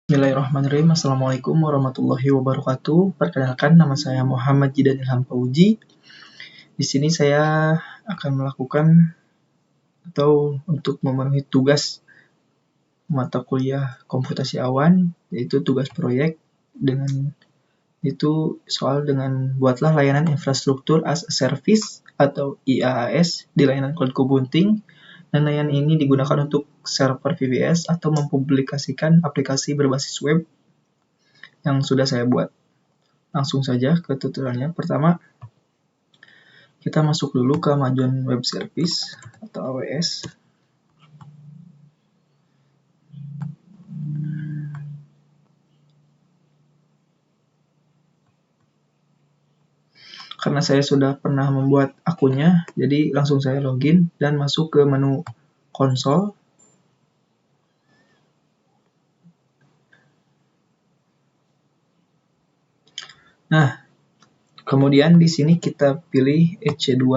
Bismillahirrahmanirrahim. Assalamualaikum warahmatullahi wabarakatuh. Perkenalkan, nama saya Muhammad Jidan Ilham Fauzi. Di sini saya akan melakukan atau untuk memenuhi tugas mata kuliah komputasi awan, yaitu tugas proyek dengan buatlah layanan infrastruktur as a service atau IaaS di layanan cloud computing. Dan layanan ini digunakan untuk server VPS atau mempublikasikan aplikasi berbasis web yang sudah saya buat. Langsung saja ke tutorialnya. Pertama, kita masuk dulu ke Amazon Web Service atau AWS. Karena saya sudah pernah membuat akunnya, jadi langsung saya login dan masuk ke menu konsol. Nah, kemudian di sini kita pilih EC2.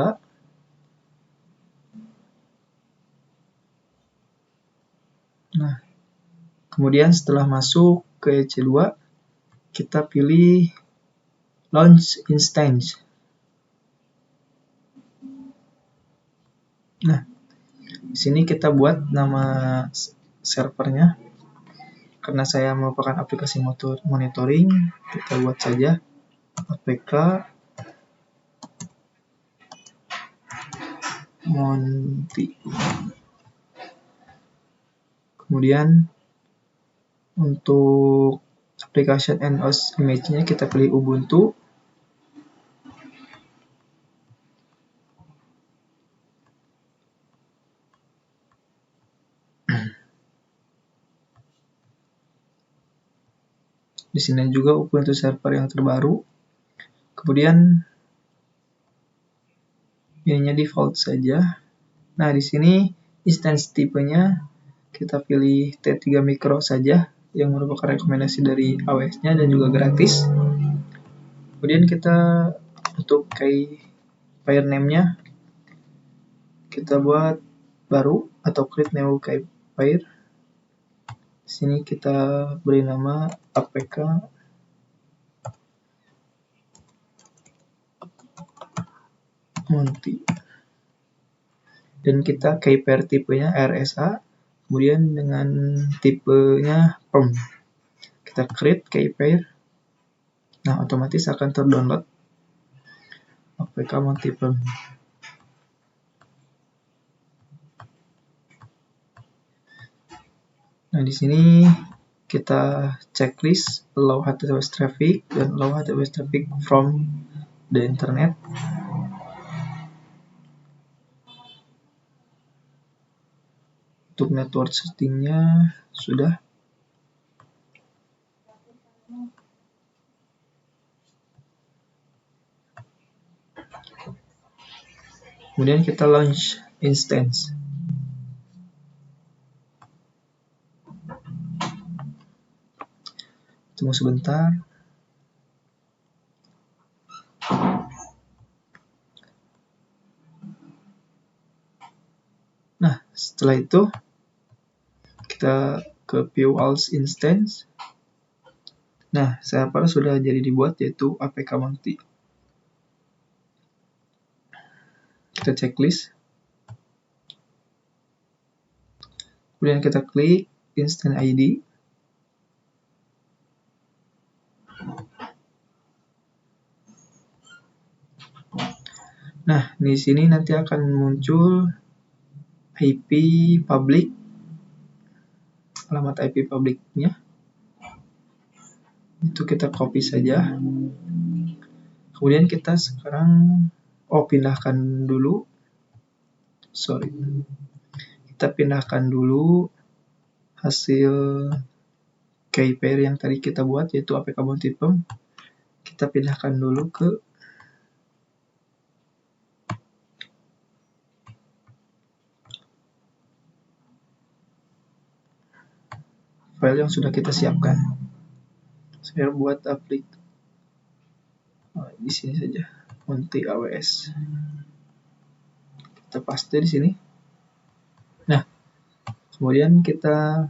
Nah, kemudian setelah masuk ke EC2, kita pilih Launch Instance. Nah, di sini kita buat nama servernya. Karena saya merupakan aplikasi monitoring, kita buat saja apk monti. Kemudian untuk application and OS image-nya kita pilih Ubuntu. Di sini juga Ubuntu server yang terbaru. Kemudian ininya default saja. Nah, di sini instance tipenya kita pilih T3 Micro saja, yang merupakan rekomendasi dari AWS-nya dan juga gratis. Kemudian kita untuk file name-nya kita buat baru atau create new file. Di sini kita beri nama apk monti. Dan kita pair tipenya RSA, kemudian dengan tipenya PERM. Kita create pair. Nah, otomatis akan terdownload apk monti PERM. Nah, di sini kita checklist allow HTTPS traffic dan allow HTTPS traffic from the internet. Untuk network settingnya sudah. Kemudian kita launch instance. Tunggu sebentar. Nah, setelah itu kita ke view all instance. Nah, server sudah jadi dibuat, yaitu apk monti. Kita checklist. Kemudian kita klik instance ID. Nah, di sini nanti akan muncul IP public, alamat IP publiknya. Itu kita copy saja. Kemudian kita sekarang pindahkan dulu. Kita pindahkan dulu hasil pair yang tadi kita buat, yaitu apk monti PERM. Kita pindahkan dulu ke file yang sudah kita siapkan. Saya buat di sini saja, monti AWS. Kita paste di sini. Nah, kemudian kita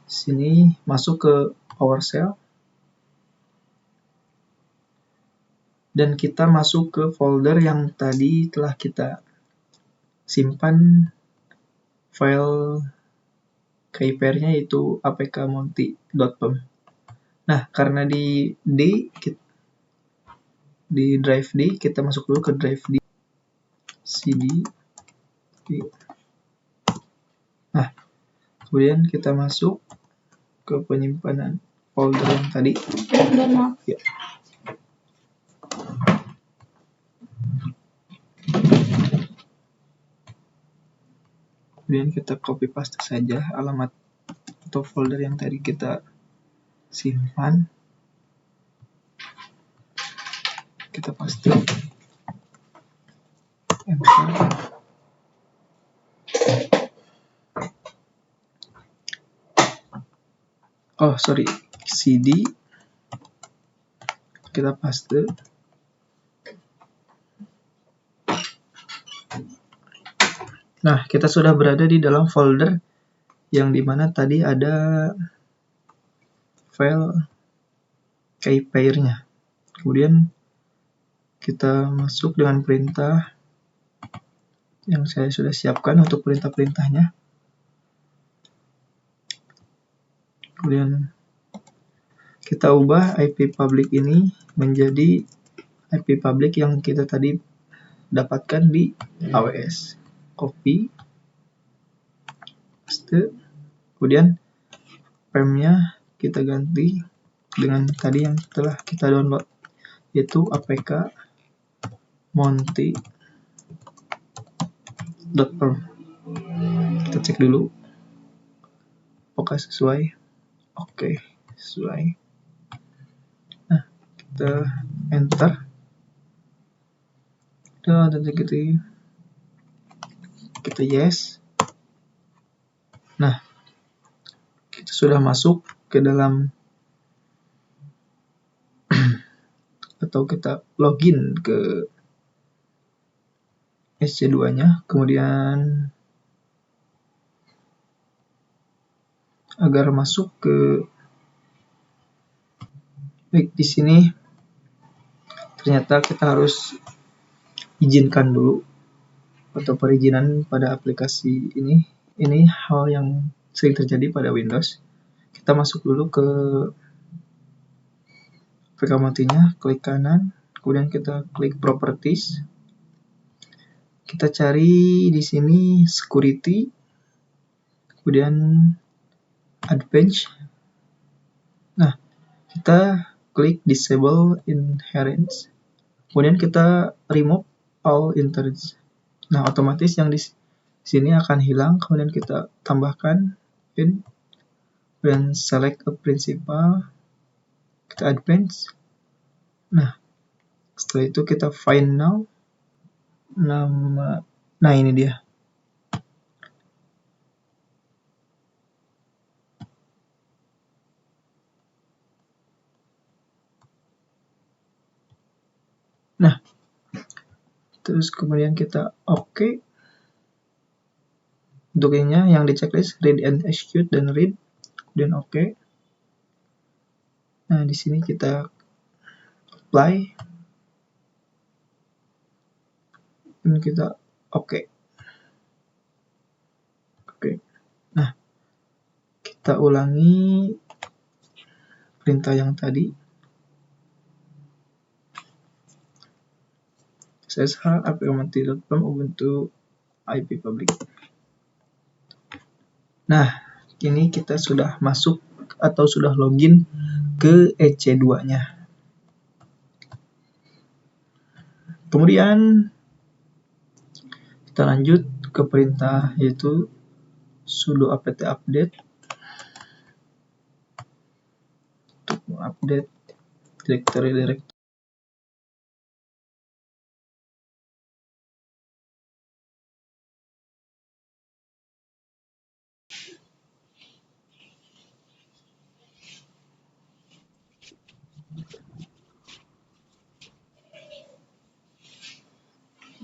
Sini masuk ke PowerShell dan kita masuk ke folder yang tadi telah kita simpan file keypairnya, yaitu apkmonty.pem. Nah, karena di drive D, kita masuk dulu ke drive D, cd. Nah, kemudian kita masuk ke penyimpanan folder yang tadi. Ya. Kemudian kita copy paste saja alamat atau folder yang tadi kita simpan. Kita paste. Enter. Oh, sorry. cd. Kita paste. Nah, kita sudah berada di dalam folder yang dimana tadi ada file keypairnya. Kemudian kita masuk dengan perintah yang saya sudah siapkan untuk perintah-perintahnya. Kemudian kita ubah IP public ini menjadi IP public yang kita tadi dapatkan di AWS. Copy, paste, kemudian pem-nya kita ganti dengan tadi yang telah kita download, yaitu apkmonty.pem. Kita cek dulu apakah sesuai. Oke, sesuai. Nah, kita enter. Dan kita yes. Nah, kita sudah masuk ke dalam atau kita login ke SC2-nya. Kemudian agar masuk ke di sini ternyata kita harus izinkan dulu atau perizinan pada aplikasi ini. Ini hal yang sering terjadi pada Windows. Kita masuk dulu ke apk-monty-nya, klik kanan, kemudian kita klik properties. Kita cari di sini security, kemudian advanced. Nah, kita klik disable inheritance, kemudian kita remove all inheritance. Nah, otomatis yang di sini akan hilang. Kemudian kita tambahkan in, dan select a principal, kita advance. Nah, setelah itu kita find now nama. Nah, ini dia. Nah, terus kemudian kita oke. Untuk ininya yang di checklist read and execute dan read, kemudian oke. Nah, di sini kita apply dan kita oke. Nah, kita ulangi perintah yang tadi. SSH apkmonty.pem Ubuntu IP public. Nah, kini kita sudah masuk atau sudah login ke EC2-nya. Kemudian kita lanjut ke perintah yaitu sudo apt update untuk mengupdate directory.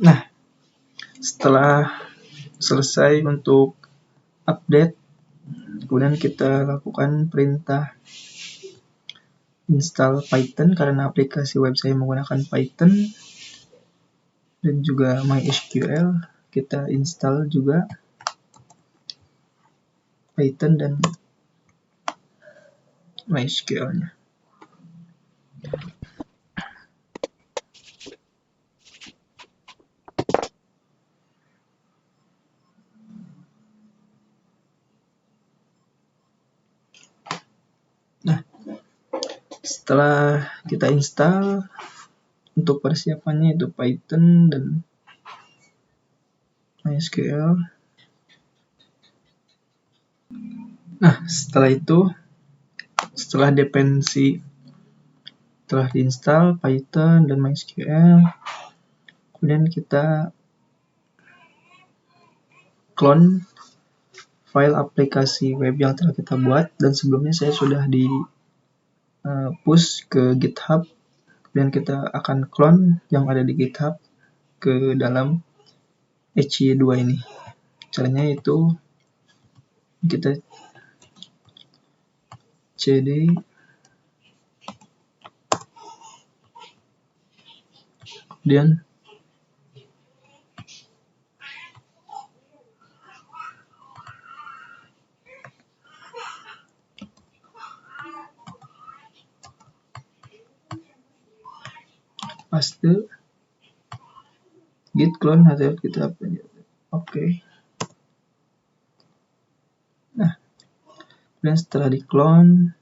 Nah, setelah selesai untuk update Kemudian kita lakukan perintah install Python karena aplikasi web saya menggunakan Python, dan juga MySQL. Kita install juga Python dan MySQL-nya. Nah, setelah kita install, untuk persiapannya itu Python dan MySQL. Nah, setelah itu, setelah dependensi telah diinstal Python dan MySQL, kemudian kita clone file aplikasi web yang telah kita buat, dan sebelumnya saya sudah di push ke GitHub, dan kita akan clone yang ada di GitHub ke dalam EC2 ini. Caranya itu kita cd kemudian paste git clone hasil kita. Oke. Nah, dan setelah di clone,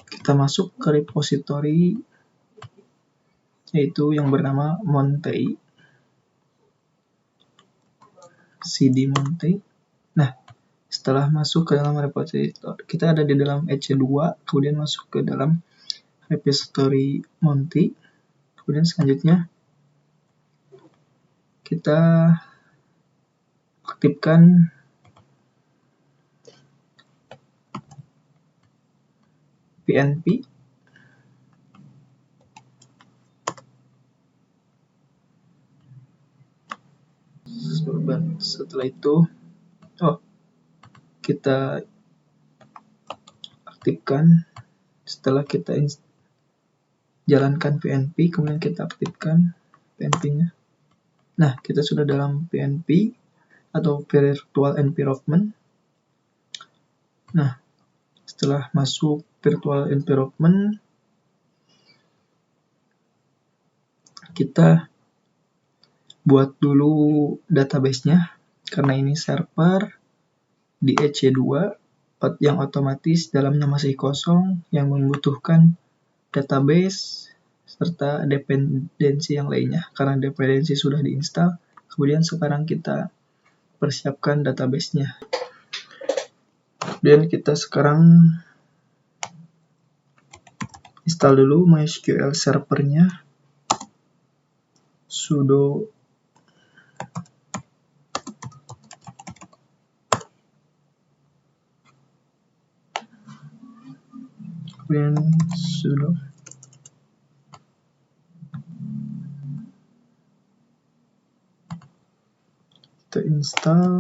kita masuk ke repository yaitu yang bernama Monty, cd Monty. Nah, setelah masuk ke dalam repository, kita ada di dalam EC2, kemudian masuk ke dalam repository Monty. Kemudian selanjutnya kita aktifkan PNP. Setelah itu, kita aktifkan. Setelah kita jalankan PNP, kemudian kita aktifkan PNP-nya. Nah, kita sudah dalam PNP atau Virtual Environment. Nah, setelah masuk Virtual Environment, kita buat dulu database-nya, karena ini server di EC2 yang otomatis dalamnya masih kosong, yang membutuhkan database serta dependensi yang lainnya. Karena dependensi sudah diinstal, kemudian sekarang kita persiapkan database-nya. Dan kita sekarang install dulu MySQL servernya, sudo kemudian sudo kita install.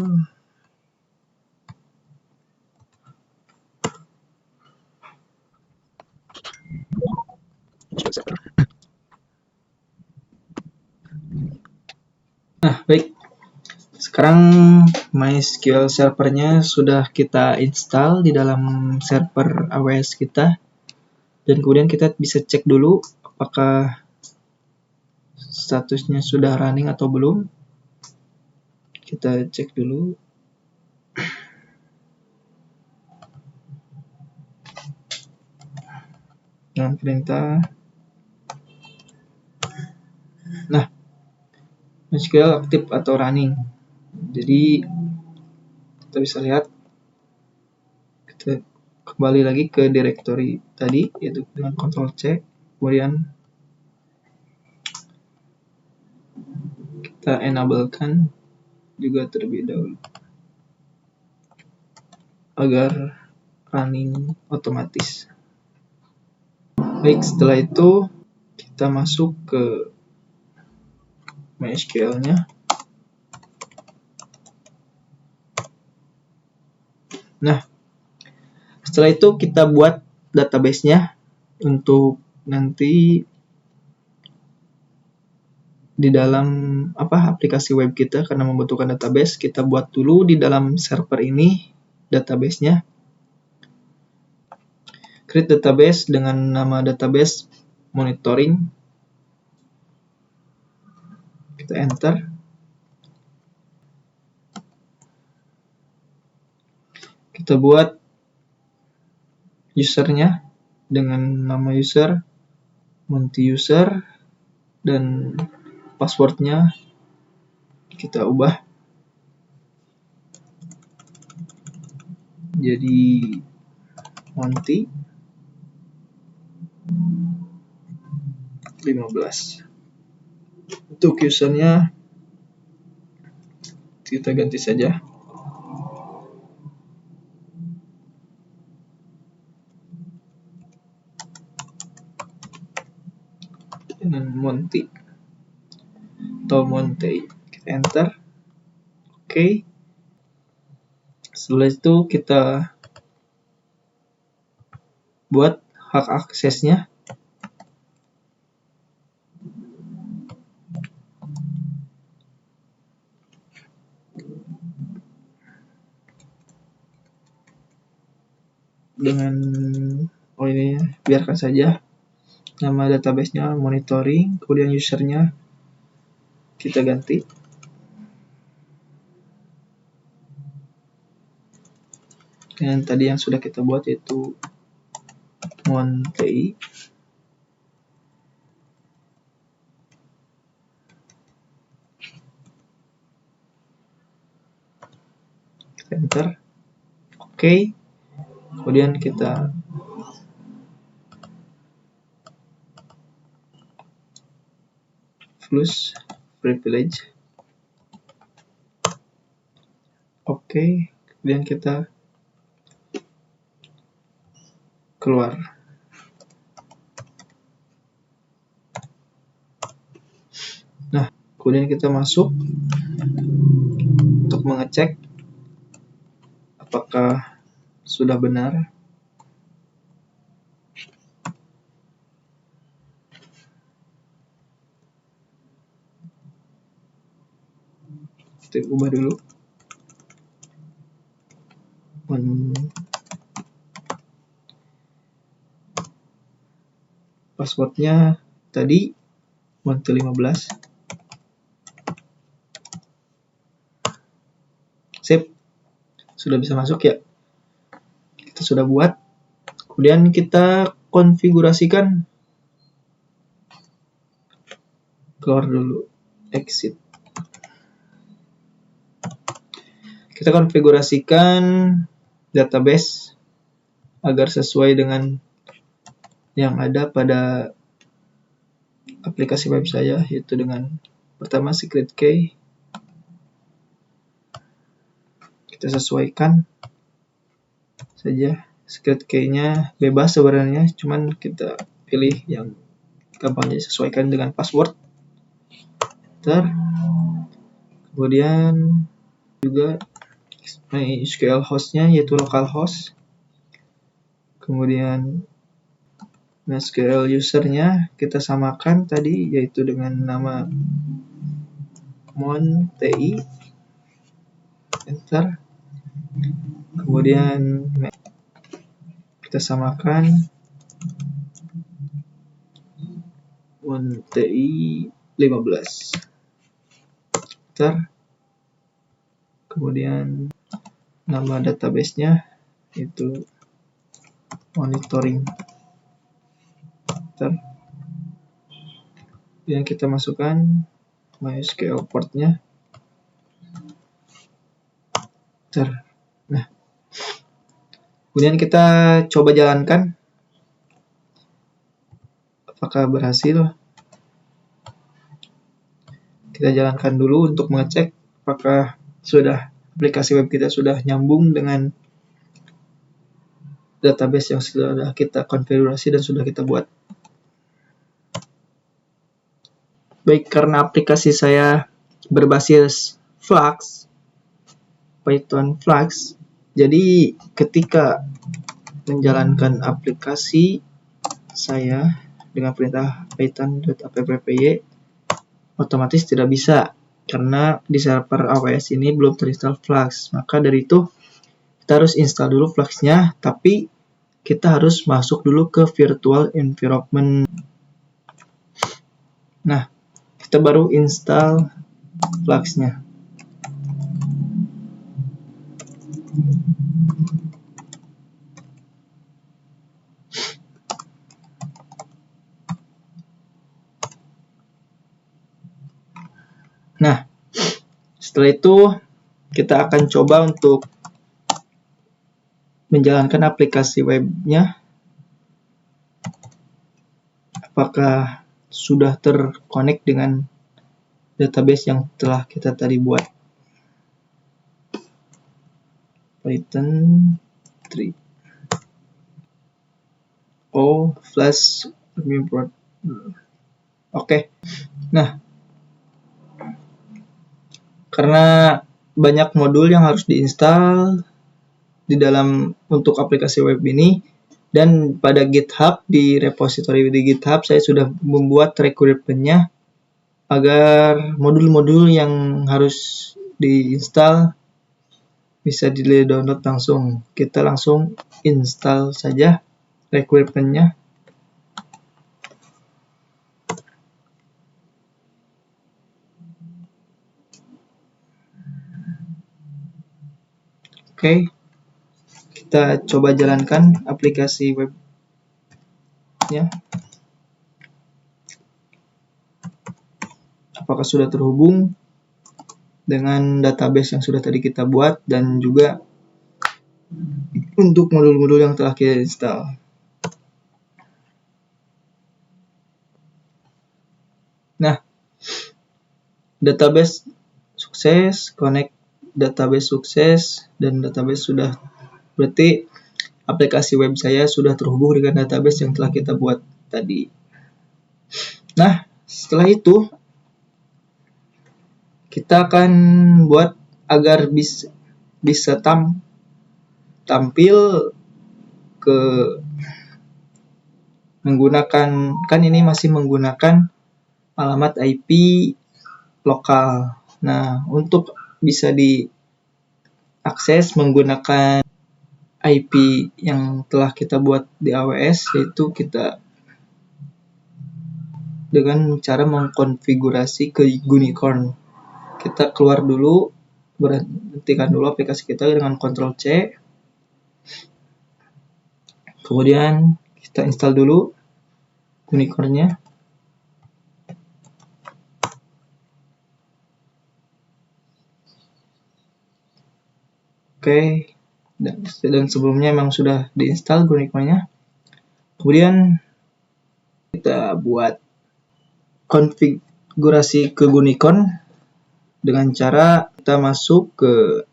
Nah, baik. Sekarang MySQL servernya sudah kita install di dalam server AWS kita. Dan kemudian kita bisa cek dulu apakah statusnya sudah running atau belum. Kita cek dulu. Dengan perintah. Nah, MySQL aktif atau running. Jadi kita bisa lihat, kita kembali lagi ke directory tadi, yaitu dengan Ctrl C, kemudian kita enablekan juga terlebih dahulu agar running otomatis. Baik, setelah itu kita masuk ke MySQL-nya. Nah, setelah itu kita buat database-nya untuk nanti di dalam aplikasi web kita. Karena membutuhkan database, kita buat dulu di dalam server ini database-nya. Create database dengan nama database monitoring. Kita enter. Kita buat usernya dengan nama user, Monty user, dan passwordnya kita ubah jadi Monty 15. Untuk usernya kita ganti saja dengan Monty atau Monty. Kita enter. Oke. Setelah itu kita buat hak aksesnya. Dengan ini biarkan saja nama database-nya monitoring, kemudian usernya kita ganti dengan tadi yang sudah kita buat, yaitu Monty. Kita enter. Oke. Kemudian kita flush privilege. Oke. Kemudian kita keluar. Nah, kemudian kita masuk untuk mengecek apakah sudah benar. Kita ubah dulu. Passwordnya tadi Monty 15. Sip. Sudah bisa masuk ya. Kita sudah buat. Kemudian kita konfigurasikan. Keluar dulu. Exit. Kita konfigurasikan database agar sesuai dengan yang ada pada aplikasi web saya, yaitu dengan pertama secret key. Kita sesuaikan saja. Secret key-nya bebas sebenarnya, cuman kita pilih yang gampang disesuaikan dengan password. Kemudian juga MySQL host-nya yaitu localhost. Kemudian MySQL user-nya kita samakan tadi, yaitu dengan nama Monty. Enter. Kemudian kita samakan Monty 15. Enter. Kemudian nama database-nya itu monitoring. Enter. Kemudian kita masukkan MySQL port-nya. Enter. Nah, kemudian kita coba jalankan apakah berhasil. Kita jalankan dulu untuk mengecek apakah aplikasi web kita sudah nyambung dengan database yang sudah kita konfigurasi dan sudah kita buat. Baik, karena aplikasi saya berbasis Flux, Python Flux, Jadi ketika menjalankan aplikasi saya dengan perintah python.appy otomatis tidak bisa karena di server AWS ini belum terinstall Flux. Maka dari itu kita harus install dulu Flux-nya, tapi kita harus masuk dulu ke virtual environment. Nah, kita baru install Flux-nya. Nah, setelah itu kita akan coba untuk menjalankan aplikasi webnya. Apakah sudah terkonek dengan database yang telah kita tadi buat. Python 3. Oh, flash import. Oke. Nah, karena banyak modul yang harus diinstal di dalam untuk aplikasi web ini, dan pada GitHub, di repository di GitHub saya sudah membuat requirement-nya agar modul-modul yang harus diinstal bisa di-download langsung. Kita langsung install saja requirement-nya. Oke, kita coba jalankan aplikasi webnya. Apakah sudah terhubung dengan database yang sudah tadi kita buat dan juga untuk modul-modul yang telah kita install. Nah, database sukses, connect database sukses, dan database sudah, berarti aplikasi web saya sudah terhubung dengan database yang telah kita buat tadi. Nah, setelah itu kita akan buat agar bisa tampil ke menggunakan, kan ini masih menggunakan alamat IP lokal. Nah, untuk bisa diakses menggunakan IP yang telah kita buat di AWS, yaitu kita dengan cara mengkonfigurasi ke Gunicorn. Kita keluar dulu, berhentikan dulu aplikasi kita dengan Ctrl C. Kemudian kita install dulu Gunicorn-nya. Oke, dan sebelumnya memang sudah diinstal Gunicorn-nya. Kemudian kita buat konfigurasi ke Gunicorn dengan cara kita masuk ke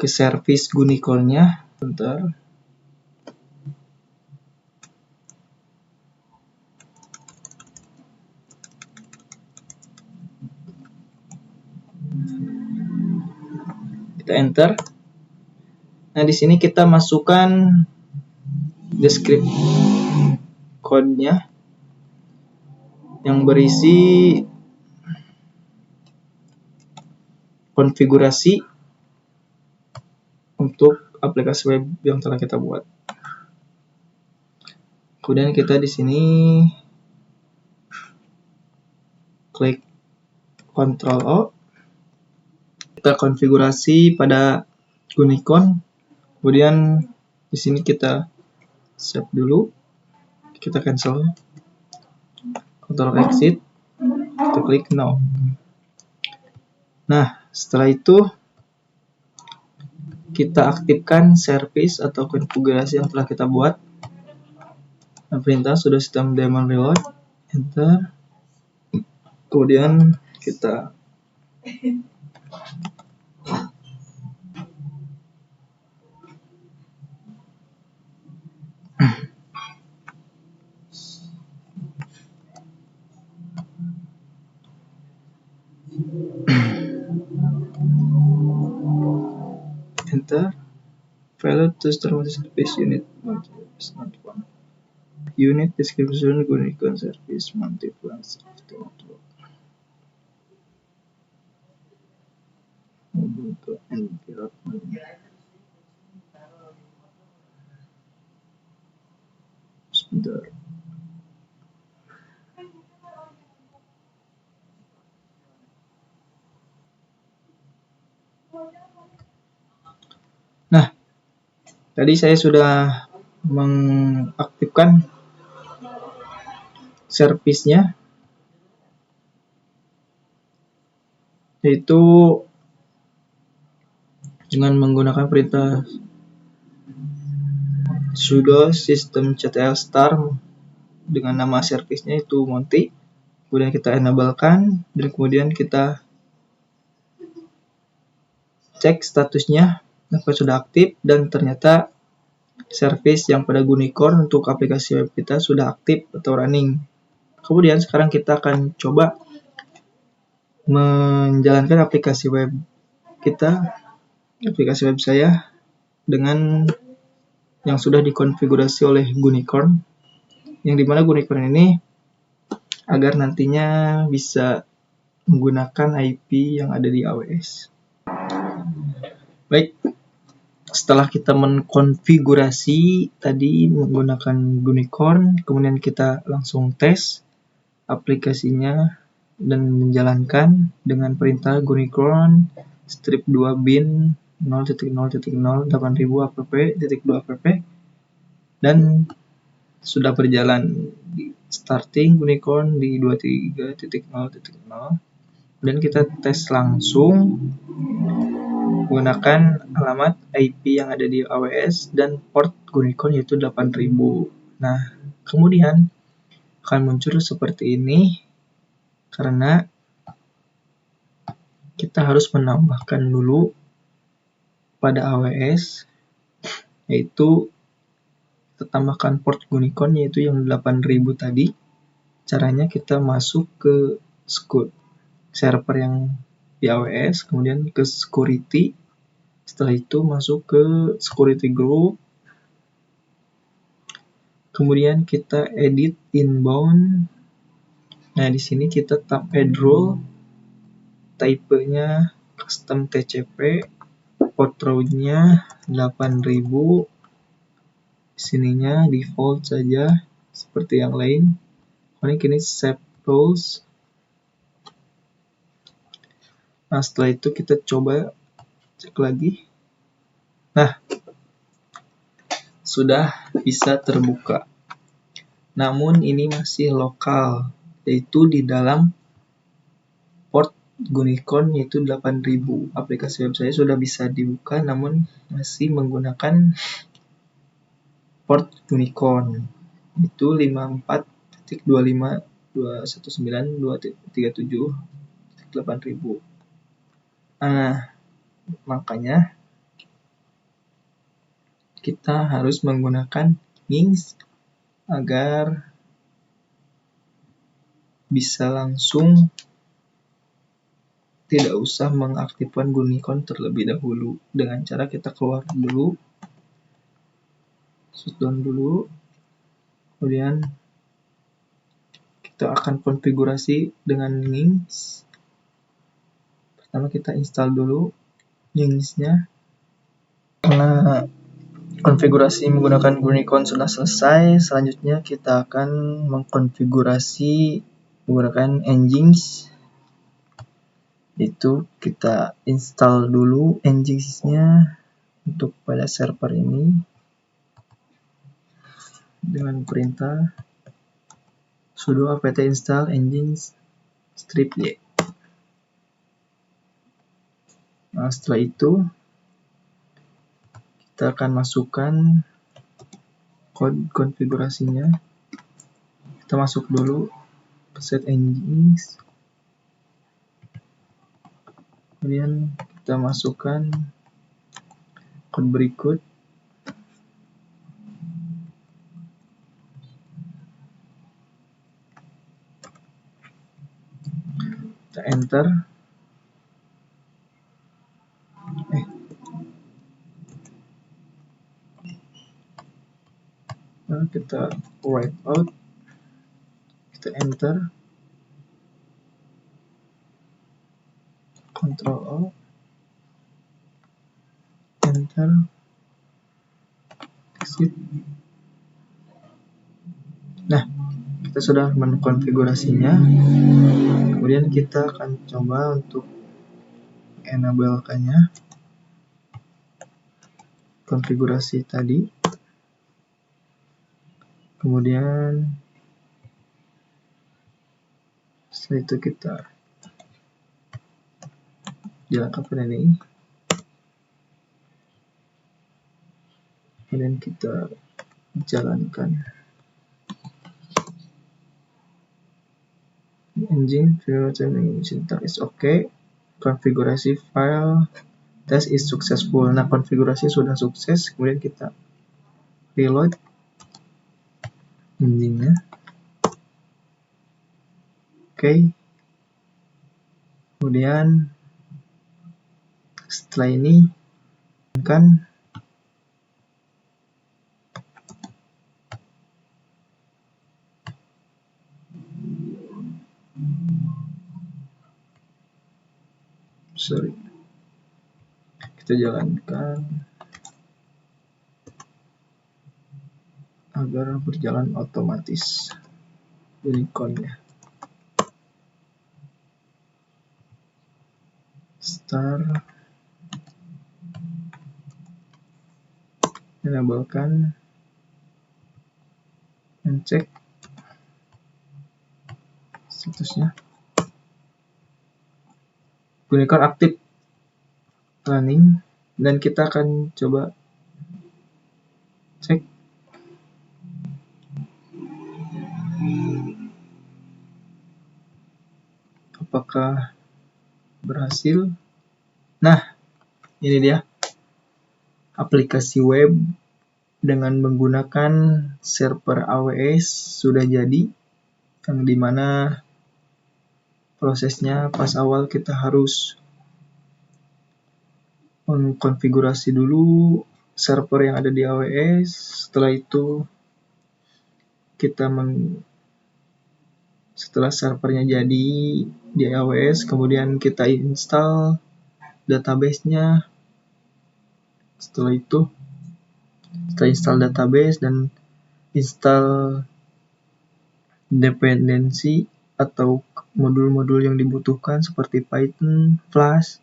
service Gunicorn-nya. Bentar. Kita enter. Nah, di sini kita masukkan deskripsi code-nya yang berisi konfigurasi untuk aplikasi web yang telah kita buat. Kemudian kita di sini klik Ctrl O. Kita konfigurasi pada Gunicorn. Kemudian di sini kita save dulu. Kita cancel. Ctrl exit. Kita klik no. Nah, setelah itu kita aktifkan service atau konfigurasi yang telah kita buat. Nah, perintah sudah sistem daemon reload. Enter. Kemudian kita enter. Failure to start service unit unit description gunakan service multiple network environment. Sebentar. Nah, tadi saya sudah mengaktifkan servisnya, yaitu dengan menggunakan perintah sudo systemctl star dengan nama servisnya itu Monty. Kemudian kita enablekan dan kemudian kita cek statusnya apakah sudah aktif, dan ternyata service yang pada Gunicorn untuk aplikasi web kita sudah aktif atau running. Kemudian sekarang kita akan coba menjalankan aplikasi web kita, aplikasi web saya dengan yang sudah dikonfigurasi oleh Gunicorn, yang dimana Gunicorn ini agar nantinya bisa menggunakan IP yang ada di AWS. Baik, setelah kita mengkonfigurasi tadi menggunakan Gunicorn, kemudian kita langsung tes aplikasinya dan menjalankan dengan perintah Gunicorn strip 2 bin 0.0.0 8000 app.2 app dan sudah berjalan di starting Gunicorn di 23.0.0 dan kita tes langsung menggunakan alamat IP yang ada di AWS dan port Gunicorn yaitu 8000. Nah, kemudian akan muncul seperti ini karena kita harus menambahkan dulu pada AWS, yaitu kita tambahkan port Gunicorn yaitu yang 8000 tadi. Caranya kita masuk ke server yang di AWS, kemudian ke security. Setelah itu masuk ke security group. Kemudian kita edit inbound. Nah, di sini kita tap add role. Type-nya custom TCP. Port route-nya 8000. Sininya default saja seperti yang lain. Kemudian kini save roles. Nah, setelah itu kita coba cek lagi. Nah, sudah bisa terbuka. Namun ini masih lokal, yaitu di dalam port Gunicorn yaitu 8000. Aplikasi web saya sudah bisa dibuka namun masih menggunakan port Gunicorn. Itu 54.25.219.237.8000. Nah, makanya kita harus menggunakan Nginx agar bisa langsung tidak usah mengaktifkan Gunicorn terlebih dahulu. Dengan cara kita keluar dulu, shutdown dulu, kemudian kita akan konfigurasi dengan Nginx. Pertama kita install dulu Nginx-nya. Karena konfigurasi menggunakan Gunicorn sudah selesai, selanjutnya kita akan mengkonfigurasi menggunakan Nginx. Itu kita install dulu Nginx-nya untuk pada server ini dengan perintah sudo apt install nginx strip y. Nah, setelah itu kita akan masukkan kode konfigurasinya. Kita masuk dulu ke set nginx, kemudian kita masukkan kode berikut. Kita enter. kita write out, kita enter, Ctrl O, enter, exit. Nah, kita sudah mengonfigurasinya. Kemudian kita akan coba untuk enable-kannya, konfigurasi tadi. Kemudian setelah itu kita jalankan ini. Kemudian kita jalankan engine syntax is okay, konfigurasi file test is successful. Nah, konfigurasi sudah sukses. Kemudian kita reload engine-nya. Oke. Kemudian setelah ini kan kita jalankan agar berjalan otomatis unicorn-nya. Start, enablekan, dan cek statusnya. Unicorn aktif running, dan kita akan coba cek apakah berhasil. Nah, ini dia aplikasi web dengan menggunakan server AWS sudah jadi, yang dimana prosesnya pas awal kita harus mengkonfigurasi dulu server yang ada di AWS. Setelah itu setelah servernya jadi di AWS, kemudian kita install database-nya. Setelah itu kita install database dan install dependensi atau modul-modul yang dibutuhkan seperti Python, Flash,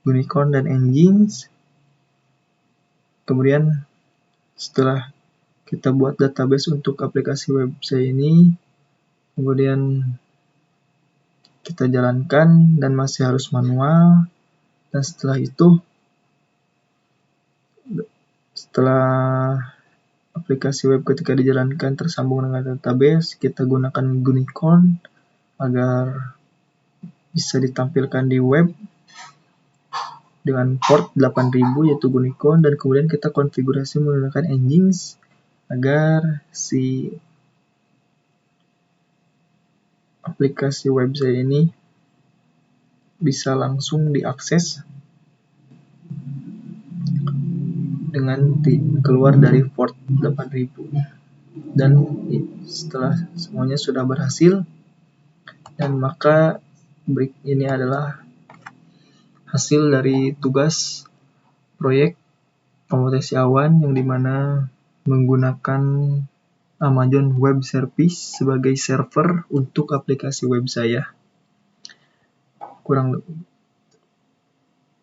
Unicorn, dan Engines. Kemudian setelah kita buat database untuk aplikasi website ini, kemudian kita jalankan dan masih harus manual. Dan setelah itu, setelah aplikasi web ketika dijalankan tersambung dengan database, kita gunakan Unicorn agar bisa ditampilkan di web dengan port 8000 yaitu Unicorn, dan kemudian kita konfigurasi menggunakan Engines agar si aplikasi website ini bisa langsung diakses dengan keluar dari port 8000. Dan setelah semuanya sudah berhasil, dan maka ini adalah hasil dari tugas proyek komputasi awan yang dimana menggunakan Amazon Web Service sebagai server untuk aplikasi web saya.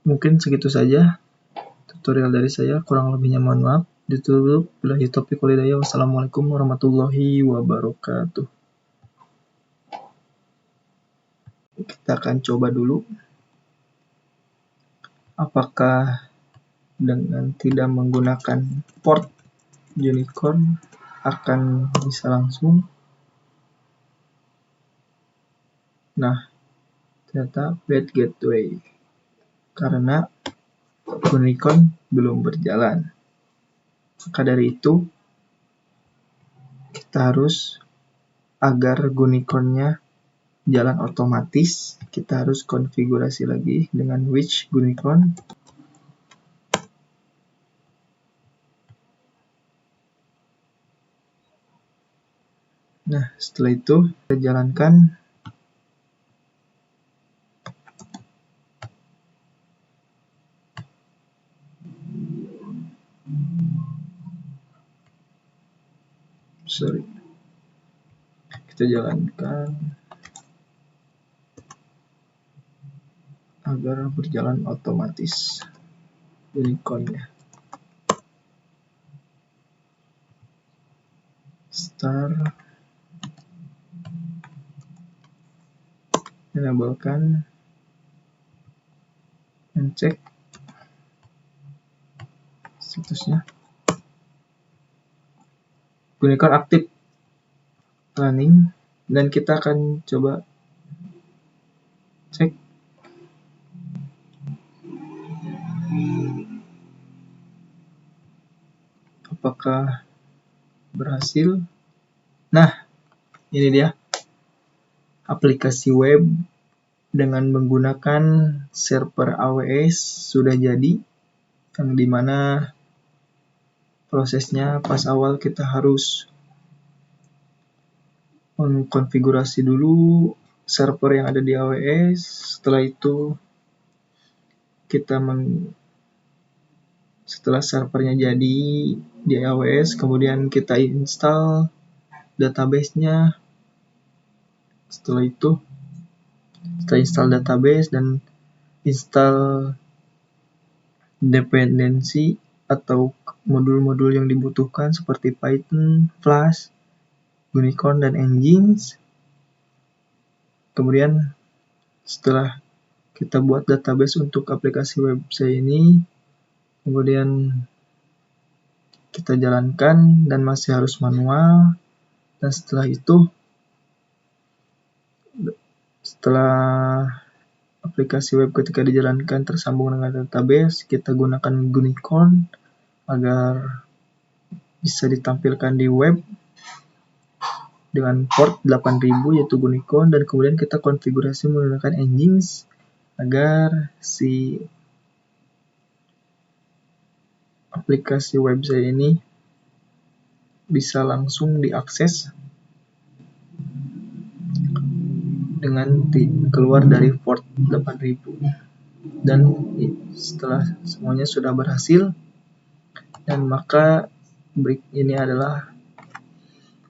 Mungkin segitu saja tutorial dari saya, kurang lebihnya mohon maaf. Ditutup. Billahi taufiq wal hidayah. Wassalamualaikum warahmatullahi wabarakatuh. Kita akan coba dulu apakah dengan tidak menggunakan port Unicorn akan bisa langsung. Nah, ternyata bad gateway karena Unicorn belum berjalan. Maka dari itu, kita harus, agar Unicorn-nya jalan otomatis, kita harus konfigurasi lagi dengan which Unicorn. Nah, setelah itu kita jalankan. Kita jalankan agar berjalan otomatis unicorn-nya. Start, enablekan, dan cek statusnya. Unicorn aktif running, dan kita akan coba cek apakah berhasil. Nah, ini dia aplikasi web dengan menggunakan server AWS sudah jadi, yang dimana prosesnya pas awal kita harus mengkonfigurasi dulu server yang ada di AWS. Setelah itu setelah servernya jadi di AWS, kemudian kita install database-nya. Setelah itu kita install database dan install dependensi atau modul-modul yang dibutuhkan seperti Python, Flash, Unicorn, dan Nginx. Kemudian setelah kita buat database untuk aplikasi website ini, kemudian kita jalankan dan masih harus manual. Dan setelah itu, setelah aplikasi web ketika dijalankan tersambung dengan database, kita gunakan Unicorn agar bisa ditampilkan di web dengan port 8000 yaitu Unicorn, dan kemudian kita konfigurasi menggunakan Nginx agar si aplikasi website ini bisa langsung diakses dengan keluar dari port 8000. Dan setelah semuanya sudah berhasil, dan maka ini adalah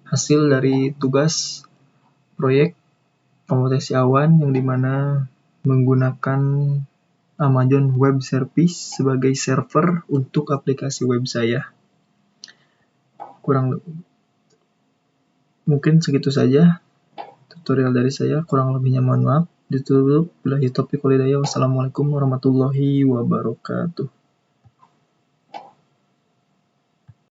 hasil dari tugas proyek komputasi awan yang dimana menggunakan Amazon Web Service sebagai server untuk aplikasi web saya. Mungkin segitu saja tutorial dari saya, kurang lebihnya mohon maaf. Ditutup. Billahi taufiq wal hidayah. Wassalamualaikum warahmatullahi wabarakatuh.